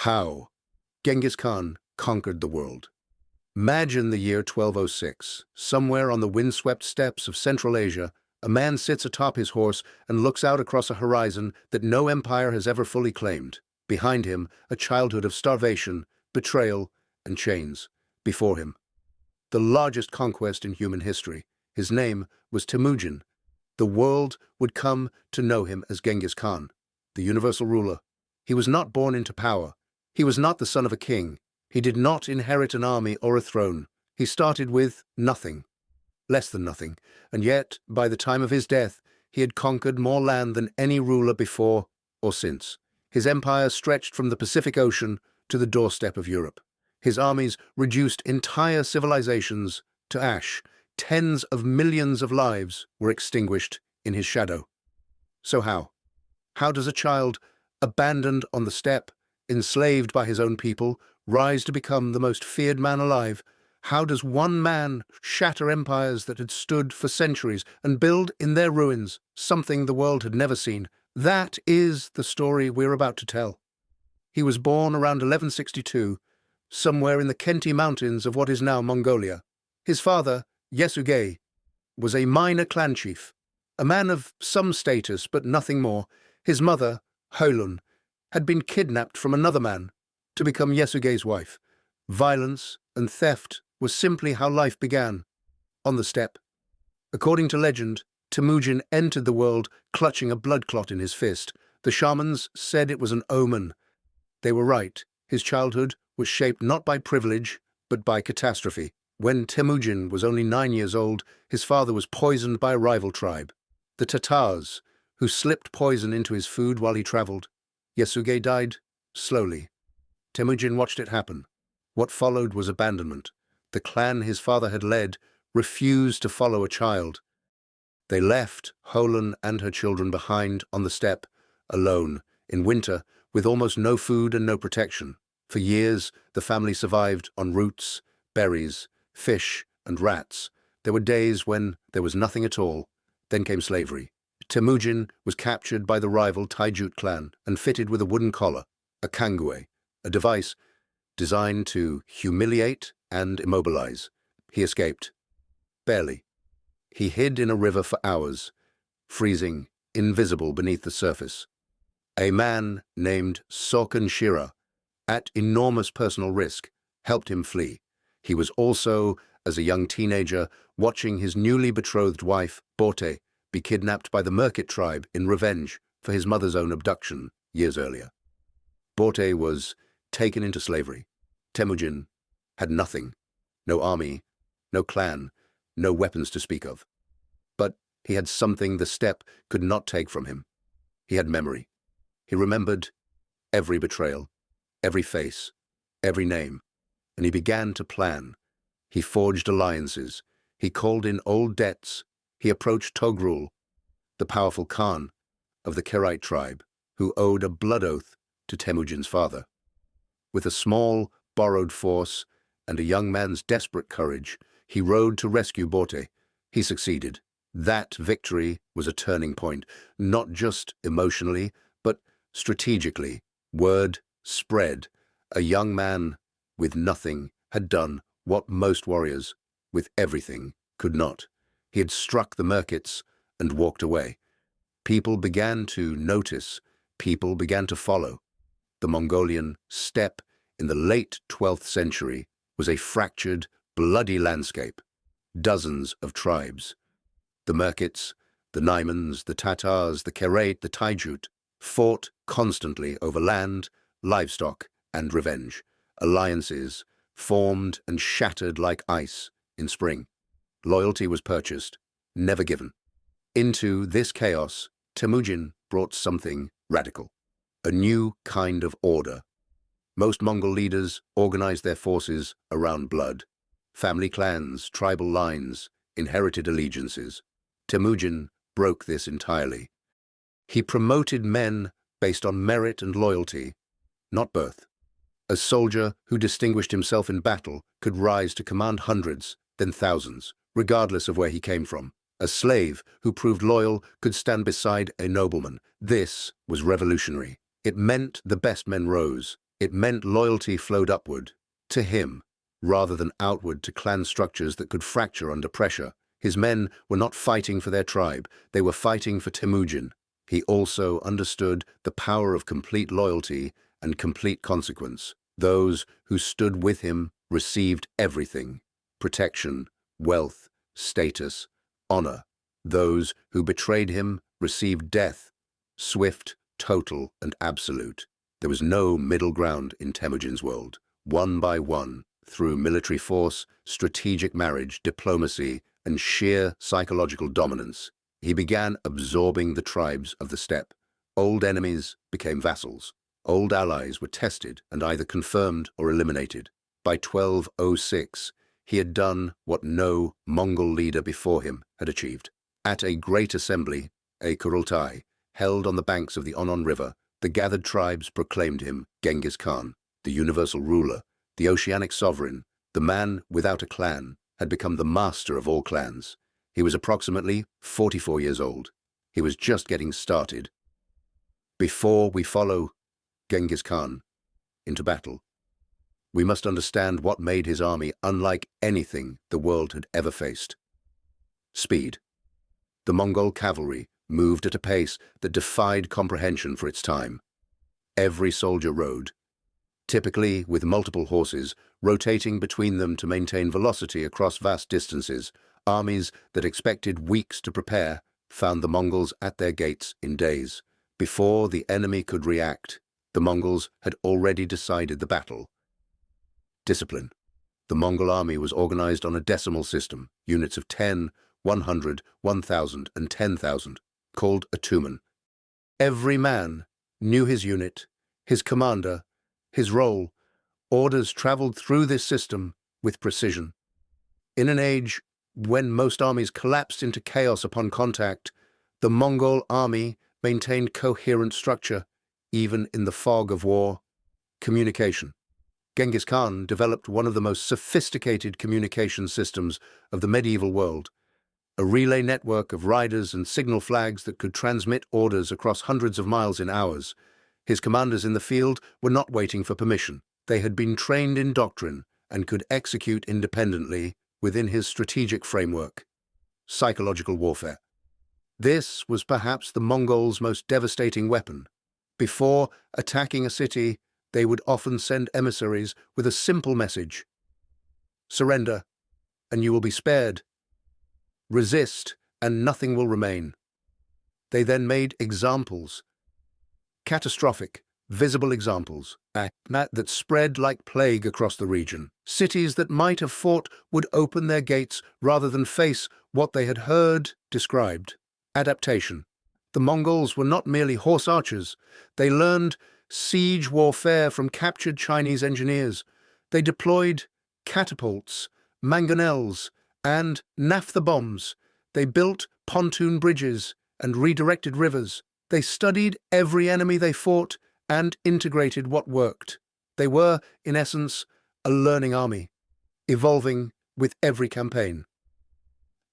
How Genghis Khan conquered the world. Imagine the year 1206. Somewhere on the windswept steppes of Central Asia, a man sits atop his horse and looks out across a horizon that no empire has ever fully claimed. Behind him, a childhood of starvation, betrayal, and chains. Before him, the largest conquest in human history. His name was Temujin. The world would come to know him as Genghis Khan, the universal ruler. He was not born into power. He was not the son of a king. He did not inherit an army or a throne. He started with nothing, less than nothing, and yet, by the time of his death, he had conquered more land than any ruler before or since. His empire stretched from the Pacific Ocean to the doorstep of Europe. His armies reduced entire civilizations to ash. Tens of millions of lives were extinguished in his shadow. So how? How does a child, abandoned on the steppe, enslaved by his own people, rise to become the most feared man alive? How does one man shatter empires that had stood for centuries and build in their ruins something the world had never seen? That is the story we're about to tell. He was born around 1162, somewhere in the Khenti mountains of what is now Mongolia. His father, Yesugei, was a minor clan chief, a man of some status but nothing more. His mother, Holun, had been kidnapped from another man to become Yesugei's wife. Violence and theft was simply how life began on the steppe. According to legend, Temujin entered the world clutching a blood clot in his fist. The shamans said it was an omen. They were right. His childhood was shaped not by privilege, but by catastrophe. When Temujin was only 9 years old, his father was poisoned by a rival tribe, the Tatars, who slipped poison into his food while he traveled. Yesugei died slowly. Temujin watched it happen. What followed was abandonment. The clan his father had led refused to follow a child. They left Holun and her children behind on the steppe, alone, in winter, with almost no food and no protection. For years, the family survived on roots, berries, fish, and rats. There were days when there was nothing at all. Then came slavery. Temujin was captured by the rival Taijut clan and fitted with a wooden collar, a kangue, a device designed to humiliate and immobilize. He escaped. Barely. He hid in a river for hours, freezing, invisible beneath the surface. A man named Sorkin Shira, at enormous personal risk, helped him flee. He was also, as a young teenager, watching his newly betrothed wife, Borte, be kidnapped by the Merkit tribe in revenge for his mother's own abduction years earlier. Borte was taken into slavery. Temujin had nothing, no army, no clan, no weapons to speak of. But he had something the steppe could not take from him. He had memory. He remembered every betrayal, every face, every name, and he began to plan. He forged alliances. He called in old debts. He approached Togrul, the powerful Khan of the Kerite tribe, who owed a blood oath to Temujin's father. With a small, borrowed force and a young man's desperate courage, he rode to rescue Borte. He succeeded. That victory was a turning point, not just emotionally, but strategically. Word spread. A young man with nothing had done what most warriors with everything could not. He had struck the Merkits and walked away. People began to notice. People began to follow. The Mongolian steppe in the late 12th century was a fractured, bloody landscape. Dozens of tribes. The Merkits, the Naimans, the Tatars, the Kerate, the Taijut fought constantly over land, livestock, and revenge. Alliances formed and shattered like ice in spring. Loyalty was purchased, never given. Into this chaos, Temujin brought something radical, a new kind of order. Most Mongol leaders organized their forces around blood. Family clans, tribal lines, inherited allegiances. Temujin broke this entirely. He promoted men based on merit and loyalty, not birth. A soldier who distinguished himself in battle could rise to command hundreds, then thousands, regardless of where he came from. A slave who proved loyal could stand beside a nobleman. This was revolutionary. It meant the best men rose, It meant loyalty flowed upward, to him, rather than outward to clan structures that could fracture under pressure. His men were not fighting for their tribe, they were fighting for Temujin. He also understood the power of complete loyalty and complete consequence. Those who stood with him received everything: protection, wealth, status, honor. Those who betrayed him received death, swift, total, and absolute. There was no middle ground in Temujin's world. One by one, through military force, strategic marriage, diplomacy, and sheer psychological dominance, he began absorbing the tribes of the steppe. Old enemies became vassals. Old allies were tested and either confirmed or eliminated. By 1206, he had done what no Mongol leader before him had achieved. At a great assembly, a Kurultai, held on the banks of the Onon River, the gathered tribes proclaimed him Genghis Khan, the universal ruler, the oceanic sovereign. The man without a clan had become the master of all clans. He was approximately 44 years old. He was just getting started. Before we follow Genghis Khan into battle, we must understand what made his army unlike anything the world had ever faced. Speed. The Mongol cavalry moved at a pace that defied comprehension for its time. Every soldier rode, typically with multiple horses, rotating between them to maintain velocity across vast distances. Armies that expected weeks to prepare found the Mongols at their gates in days. Before the enemy could react, the Mongols had already decided the battle. Discipline. The Mongol army was organized on a decimal system, units of 10, 100, 1,000, and 10,000, called a tumen. Every man knew his unit, his commander, his role. Orders traveled through this system with precision. In an age when most armies collapsed into chaos upon contact, the Mongol army maintained coherent structure, even in the fog of war. Communication. Genghis Khan developed one of the most sophisticated communication systems of the medieval world, a relay network of riders and signal flags that could transmit orders across hundreds of miles in hours. His commanders in the field were not waiting for permission. They had been trained in doctrine and could execute independently within his strategic framework. Psychological warfare. This was perhaps the Mongols' most devastating weapon. Before attacking a city, they would often send emissaries with a simple message: surrender, and you will be spared. Resist, and nothing will remain. They then made examples, catastrophic, visible examples, that spread like plague across the region. Cities that might have fought would open their gates rather than face what they had heard described. Adaptation. The Mongols were not merely horse archers. They learned siege warfare from captured Chinese engineers. They deployed catapults, mangonels, and naphtha bombs. They built pontoon bridges and redirected rivers. They studied every enemy they fought and integrated what worked. They were, in essence, a learning army, evolving with every campaign.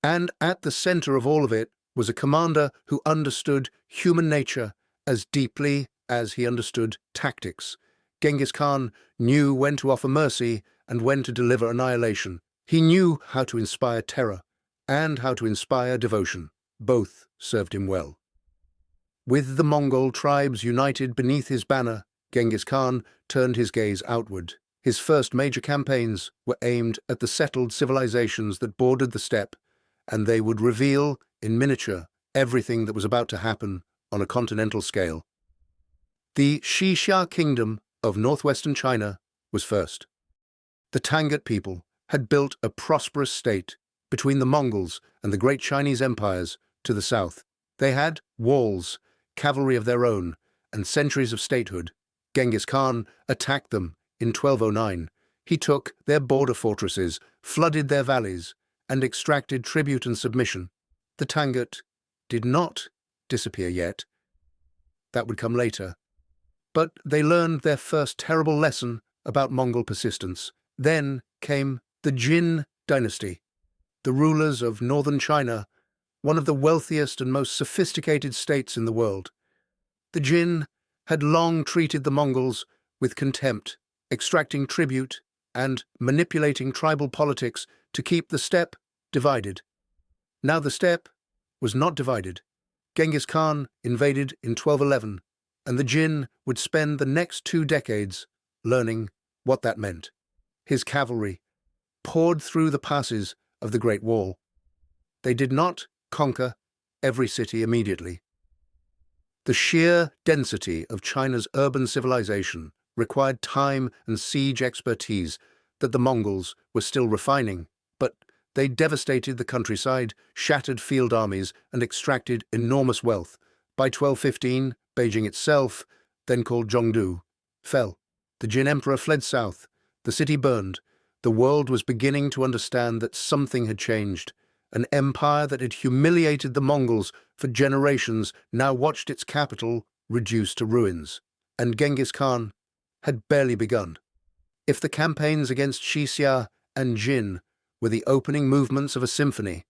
And at the center of all of it was a commander who understood human nature as deeply as he understood tactics. Genghis Khan knew when to offer mercy and when to deliver annihilation. He knew how to inspire terror and how to inspire devotion. Both served him well. With the Mongol tribes united beneath his banner, Genghis Khan turned his gaze outward. His first major campaigns were aimed at the settled civilizations that bordered the steppe, and they would reveal, in miniature, everything that was about to happen on a continental scale. The Xixia Kingdom of northwestern China was first. The Tangut people had built a prosperous state between the Mongols and the great Chinese empires to the south. They had walls, cavalry of their own, and centuries of statehood. Genghis Khan attacked them in 1209. He took their border fortresses, flooded their valleys, and extracted tribute and submission. The Tangut did not disappear yet. That would come later. But they learned their first terrible lesson about Mongol persistence. Then came the Jin dynasty, the rulers of northern China, one of the wealthiest and most sophisticated states in the world. The Jin had long treated the Mongols with contempt, extracting tribute, and manipulating tribal politics to keep the steppe divided. Now the steppe was not divided. Genghis Khan invaded in 1211, and the Jin would spend the next 2 decades learning what that meant. His cavalry poured through the passes of the Great Wall. They did not conquer every city immediately. The sheer density of China's urban civilization required time and siege expertise that the Mongols were still refining, but they devastated the countryside, shattered field armies, and extracted enormous wealth. By 1215, Beijing itself, then called Zhongdu, fell. The Jin emperor fled south. The city burned. The world was beginning to understand that something had changed. An empire that had humiliated the Mongols for generations now watched its capital reduced to ruins. And Genghis Khan had barely begun. If the campaigns against Xixia and Jin were the opening movements of a symphony,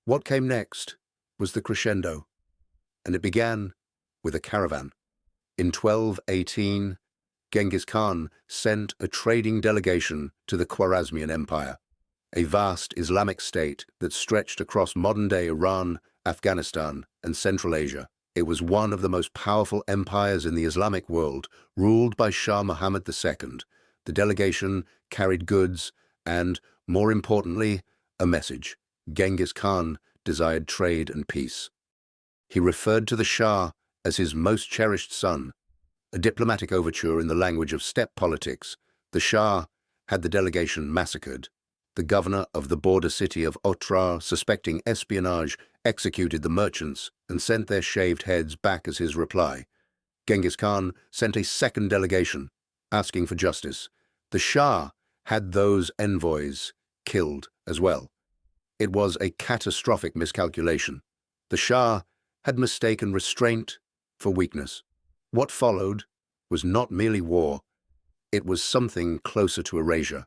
what came next was the crescendo, and it began with a caravan. In 1218, Genghis Khan sent a trading delegation to the Khwarezmian Empire, a vast Islamic state that stretched across modern-day Iran, Afghanistan, and Central Asia. It was one of the most powerful empires in the Islamic world, ruled by Shah Muhammad II. The delegation carried goods and, more importantly, a message. Genghis Khan desired trade and peace. He referred to the Shah as his most cherished son, a diplomatic overture in the language of steppe politics. The Shah had the delegation massacred. The governor of the border city of Otrar, suspecting espionage, executed the merchants and sent their shaved heads back as his reply. Genghis Khan sent a second delegation, asking for justice. The Shah had those envoys killed as well. It was a catastrophic miscalculation. The Shah had mistaken restraint for weakness. What followed was not merely war, it was something closer to erasure.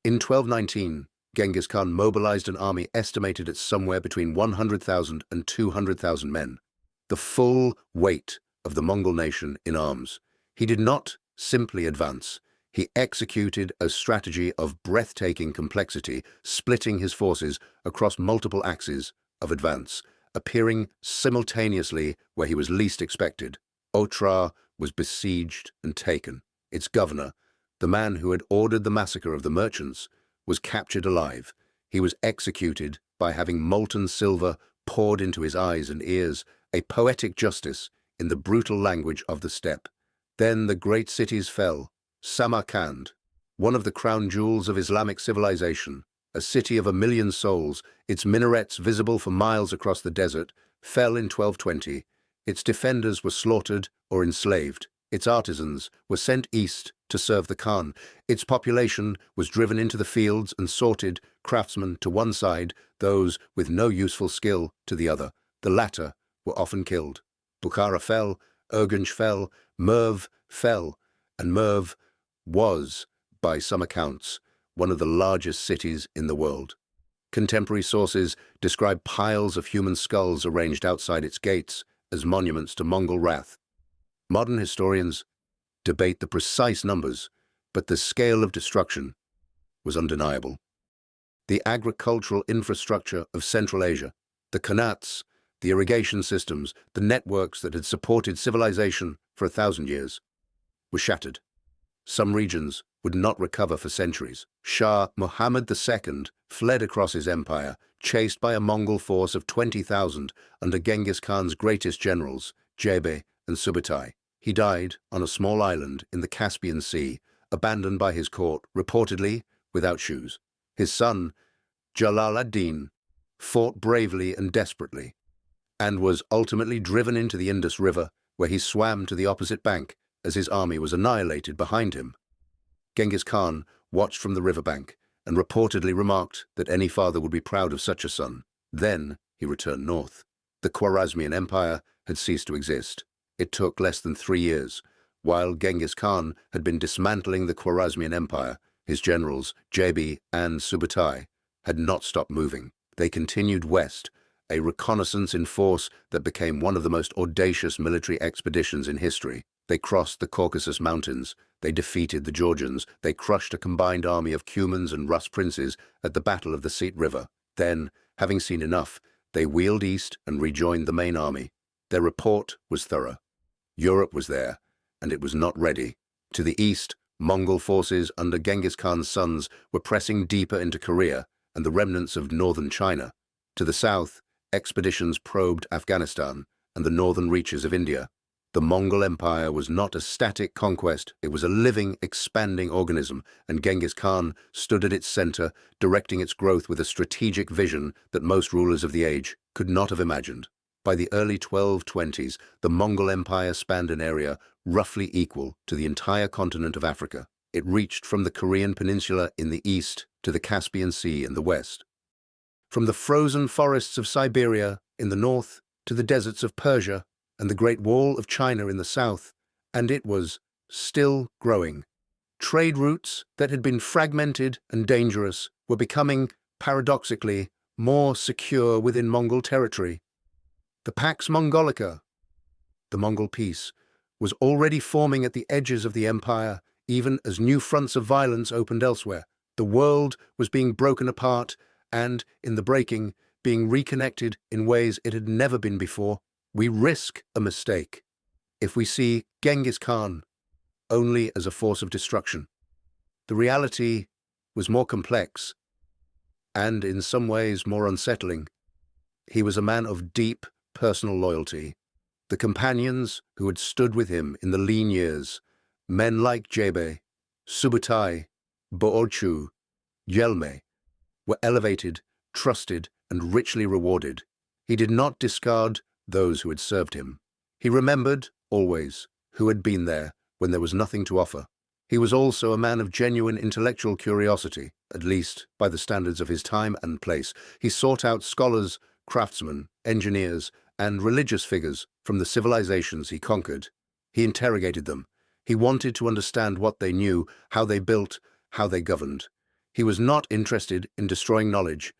In 1219, Genghis Khan mobilized an army estimated at somewhere between 100,000 and 200,000 men, the full weight of the Mongol nation in arms. He did not simply advance. He executed a strategy of breathtaking complexity, splitting his forces across multiple axes of advance, appearing simultaneously where he was least expected. Otrar was besieged and taken. Its governor, the man who had ordered the massacre of the merchants, was captured alive. He was executed by having molten silver poured into his eyes and ears, a poetic justice in the brutal language of the steppe. Then the great cities fell. Samarkand, one of the crown jewels of Islamic civilization, a city of 1 million souls, its minarets visible for miles across the desert, fell in 1220. Its defenders were slaughtered or enslaved. Its artisans were sent east to serve the Khan. Its population was driven into the fields and sorted, craftsmen to one side, those with no useful skill to the other. The latter were often killed. Bukhara fell, Urgench fell, Merv fell, and Merv was, by some accounts, one of the largest cities in the world. Contemporary sources describe piles of human skulls arranged outside its gates as monuments to Mongol wrath. Modern historians debate the precise numbers, but the scale of destruction was undeniable. The agricultural infrastructure of Central Asia, the Khanats, the irrigation systems, the networks that had supported civilization for 1,000 years, were shattered. Some regions would not recover for centuries. Shah Muhammad II fled across his empire, chased by a Mongol force of 20,000 under Genghis Khan's greatest generals, Jebe and Subutai. He died on a small island in the Caspian Sea, abandoned by his court, reportedly without shoes. His son, Jalal ad-Din, fought bravely and desperately, and was ultimately driven into the Indus River, where he swam to the opposite bank as his army was annihilated behind him. Genghis Khan watched from the riverbank and reportedly remarked that any father would be proud of such a son. Then he returned north. The Khwarezmian Empire had ceased to exist. It took less than 3 years. While Genghis Khan had been dismantling the Khwarezmian Empire, his generals, Jebe and Subutai, had not stopped moving. They continued west, a reconnaissance in force that became one of the most audacious military expeditions in history. They crossed the Caucasus Mountains. They defeated the Georgians. They crushed a combined army of Cumans and Rus princes at the Battle of the Seit River. Then, having seen enough, they wheeled east and rejoined the main army. Their report was thorough. Europe was there, and it was not ready. To the east, Mongol forces under Genghis Khan's sons were pressing deeper into Korea and the remnants of northern China. To the south, expeditions probed Afghanistan and the northern reaches of India. The Mongol Empire was not a static conquest, it was a living, expanding organism, and Genghis Khan stood at its center, directing its growth with a strategic vision that most rulers of the age could not have imagined. By the early 1220s, the Mongol Empire spanned an area roughly equal to the entire continent of Africa. It reached from the Korean peninsula in the east to the Caspian Sea in the west. From the frozen forests of Siberia in the north to the deserts of Persia and the Great Wall of China in the south, and it was still growing. Trade routes that had been fragmented and dangerous were becoming, paradoxically, more secure within Mongol territory. The Pax Mongolica, the Mongol peace, was already forming at the edges of the empire, even as new fronts of violence opened elsewhere. The world was being broken apart and, in the breaking, being reconnected in ways it had never been before. We risk a mistake if we see Genghis Khan only as a force of destruction. The reality was more complex and, in some ways, more unsettling. He was a man of deep personal loyalty. The companions who had stood with him in the lean years, men like Jebe, Subutai, Boorchu, Gelme, were elevated, trusted, and richly rewarded. He did not discard those who had served him. He remembered, always, who had been there when there was nothing to offer. He was also a man of genuine intellectual curiosity, at least by the standards of his time and place. He sought out scholars, craftsmen, engineers, and religious figures from the civilizations he conquered. He interrogated them. He wanted to understand what they knew, how they built, how they governed. He was not interested in destroying knowledge.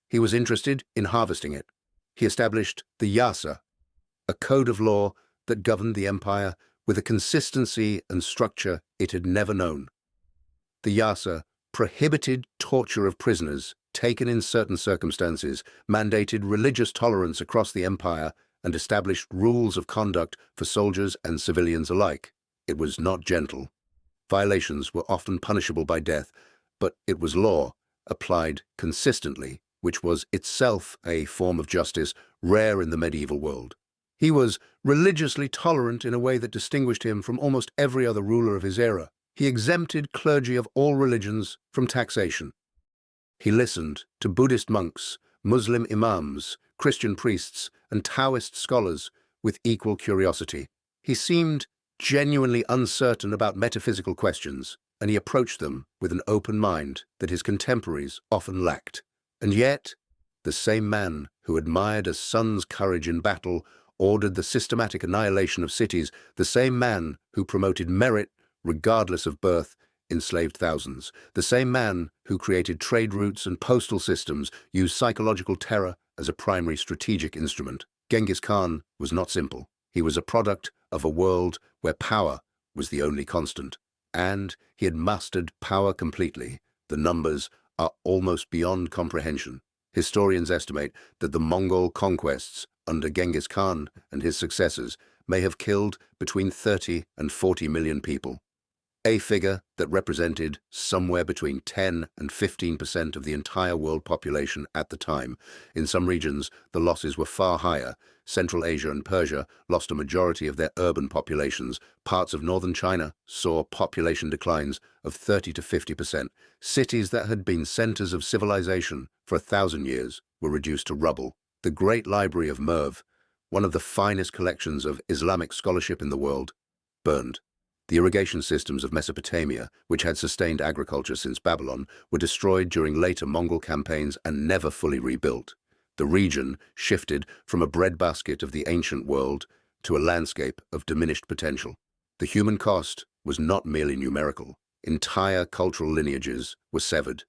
He was interested in harvesting it. He established the Yasa, a code of law that governed the empire with a consistency and structure it had never known. The Yasa prohibited torture of prisoners taken in certain circumstances, mandated religious tolerance across the empire, and established rules of conduct for soldiers and civilians alike. It was not gentle. Violations were often punishable by death, but it was law, applied consistently, which was itself a form of justice rare in the medieval world. He was religiously tolerant in a way that distinguished him from almost every other ruler of his era. He exempted clergy of all religions from taxation. He listened to Buddhist monks, Muslim imams, Christian priests, and Taoist scholars with equal curiosity. He seemed genuinely uncertain about metaphysical questions, and he approached them with an open mind that his contemporaries often lacked. And yet, the same man who admired a son's courage in battle ordered the systematic annihilation of cities, the same man who promoted merit regardless of birth, enslaved thousands. The same man who created trade routes and postal systems used psychological terror as a primary strategic instrument. Genghis Khan was not simple. He was a product of a world where power was the only constant, and he had mastered power completely. The numbers are almost beyond comprehension. Historians estimate that the Mongol conquests under Genghis Khan and his successors may have killed between 30 and 40 million people, a figure that represented somewhere between 10 and 15% of the entire world population at the time. In some regions, the losses were far higher. Central Asia and Persia lost a majority of their urban populations. Parts of northern China saw population declines of 30 to 50%. Cities that had been centers of civilization for 1,000 years were reduced to rubble. The Great Library of Merv, one of the finest collections of Islamic scholarship in the world, burned. The irrigation systems of Mesopotamia, which had sustained agriculture since Babylon, were destroyed during later Mongol campaigns and never fully rebuilt. The region shifted from a breadbasket of the ancient world to a landscape of diminished potential. The human cost was not merely numerical. Entire cultural lineages were severed.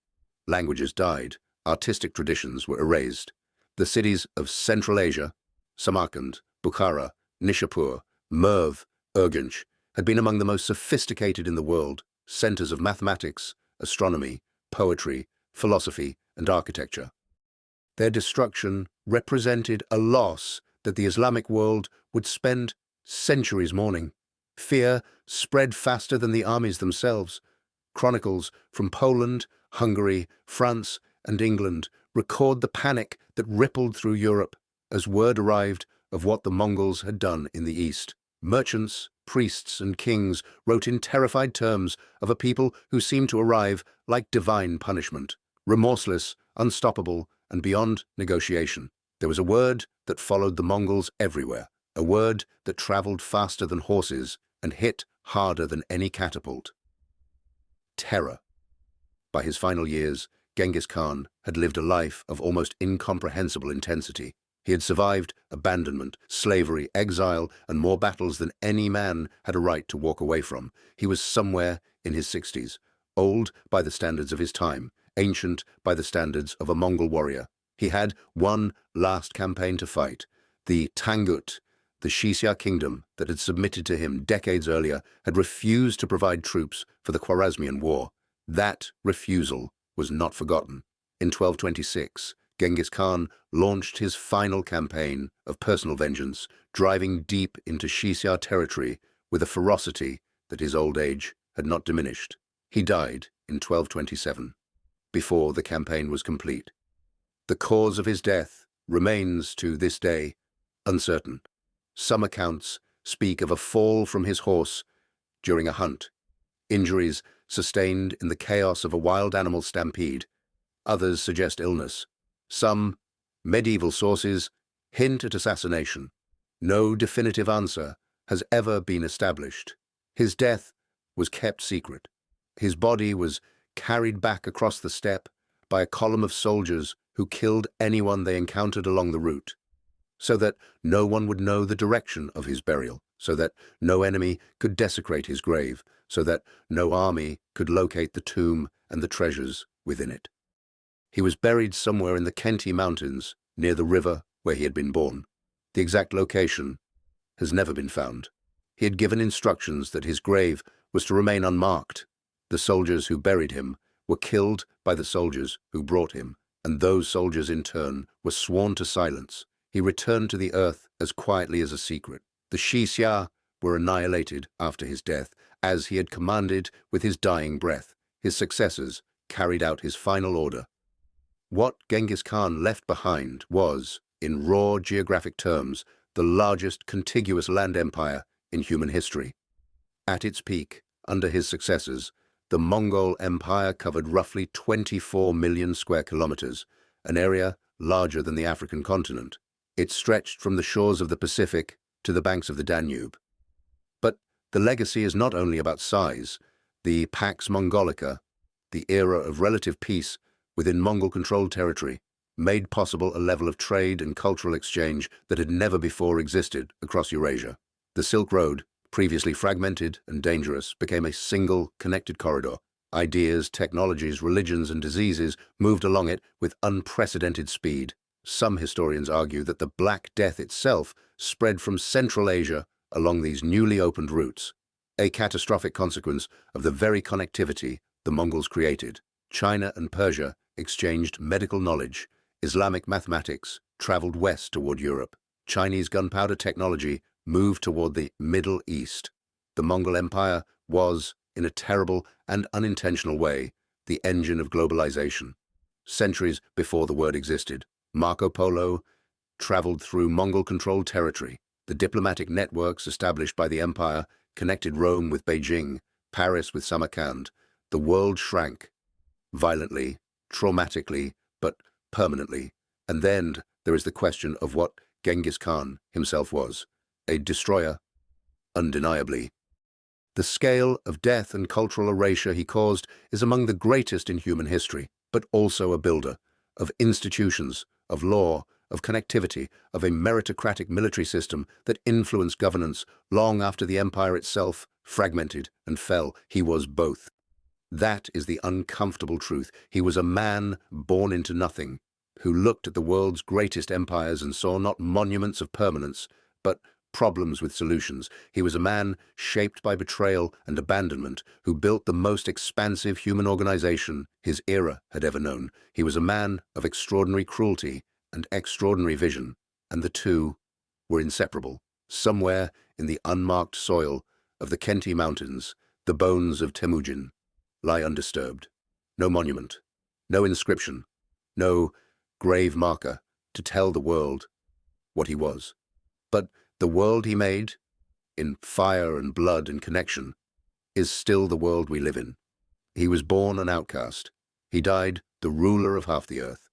Languages died. Artistic traditions were erased. The cities of Central Asia, Samarkand, Bukhara, Nishapur, Merv, Urgench, had been among the most sophisticated in the world, centers of mathematics, astronomy, poetry, philosophy, and architecture. Their destruction represented a loss that the Islamic world would spend centuries mourning. Fear spread faster than the armies themselves. Chronicles from Poland, Hungary, France, and England record the panic that rippled through Europe as word arrived of what the Mongols had done in the east. Merchants, priests, and kings wrote in terrified terms of a people who seemed to arrive like divine punishment, remorseless, unstoppable, and beyond negotiation. There was a word that followed the Mongols everywhere, a word that traveled faster than horses and hit harder than any catapult. Terror. By his final years, Genghis Khan had lived a life of almost incomprehensible intensity. He had survived abandonment, slavery, exile, and more battles than any man had a right to walk away from. He was somewhere in his 60s, old by the standards of his time, ancient by the standards of a Mongol warrior. He had one last campaign to fight. The Tangut, the Xia kingdom that had submitted to him decades earlier, had refused to provide troops for the Khwarezmian War. That refusal was not forgotten. In 1226, Genghis Khan launched his final campaign of personal vengeance, driving deep into Xia territory with a ferocity that his old age had not diminished. He died in 1227, before the campaign was complete. The cause of his death remains to this day uncertain. Some accounts speak of a fall from his horse during a hunt, injuries sustained in the chaos of a wild animal stampede. Others suggest illness. Some medieval sources hint at assassination. No definitive answer has ever been established. His death was kept secret. His body was carried back across the steppe by a column of soldiers who killed anyone they encountered along the route, so that no one would know the direction of his burial, so that no enemy could desecrate his grave, so that no army could locate the tomb and the treasures within it. He was buried somewhere in the Khenti Mountains, near the river where he had been born. The exact location has never been found. He had given instructions that his grave was to remain unmarked. The soldiers who buried him were killed by the soldiers who brought him, and those soldiers in turn were sworn to silence. He returned to the earth as quietly as a secret. The Xia were annihilated after his death, as he had commanded with his dying breath. His successors carried out his final order. What Genghis Khan left behind was, in raw geographic terms, the largest contiguous land empire in human history. At its peak, under his successors, the Mongol Empire covered roughly 24 million square kilometers, an area larger than the African continent. It stretched from the shores of the Pacific to the banks of the Danube. But the legacy is not only about size. The Pax Mongolica, the era of relative peace within Mongol-controlled territory, made possible a level of trade and cultural exchange that had never before existed across Eurasia. The Silk Road, previously fragmented and dangerous, became a single, connected corridor. Ideas, technologies, religions, and diseases moved along it with unprecedented speed. Some historians argue that the Black Death itself spread from Central Asia along these newly opened routes, a catastrophic consequence of the very connectivity the Mongols created. China and Persia exchanged medical knowledge. Islamic mathematics traveled west toward Europe. Chinese gunpowder technology moved toward the Middle East. The Mongol Empire was, in a terrible and unintentional way, the engine of globalization. Centuries before the word existed, Marco Polo traveled through Mongol-controlled territory. The diplomatic networks established by the empire connected Rome with Beijing, Paris with Samarkand. The world shrank, violently, traumatically, but permanently. And then there is the question of what Genghis Khan himself was. A destroyer, undeniably. The scale of death and cultural erasure he caused is among the greatest in human history, but also a builder of institutions, of law, of connectivity, of a meritocratic military system that influenced governance long after the empire itself fragmented and fell. He was both. That is the uncomfortable truth. He was a man born into nothing, who looked at the world's greatest empires and saw not monuments of permanence, but problems with solutions. He was a man shaped by betrayal and abandonment who built the most expansive human organization his era had ever known. He was a man of extraordinary cruelty and extraordinary vision, and the two were inseparable. Somewhere in the unmarked soil of the Khenti Mountains, the bones of Temujin lie undisturbed. No monument, no inscription, no grave marker to tell the world what he was. But the world he made, in fire and blood and connection, is still the world we live in. He was born an outcast. He died the ruler of half the earth.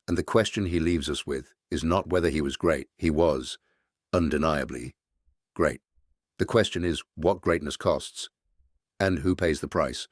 And the question he leaves us with is not whether he was great. He was undeniably great. The question is what greatness costs and who pays the price.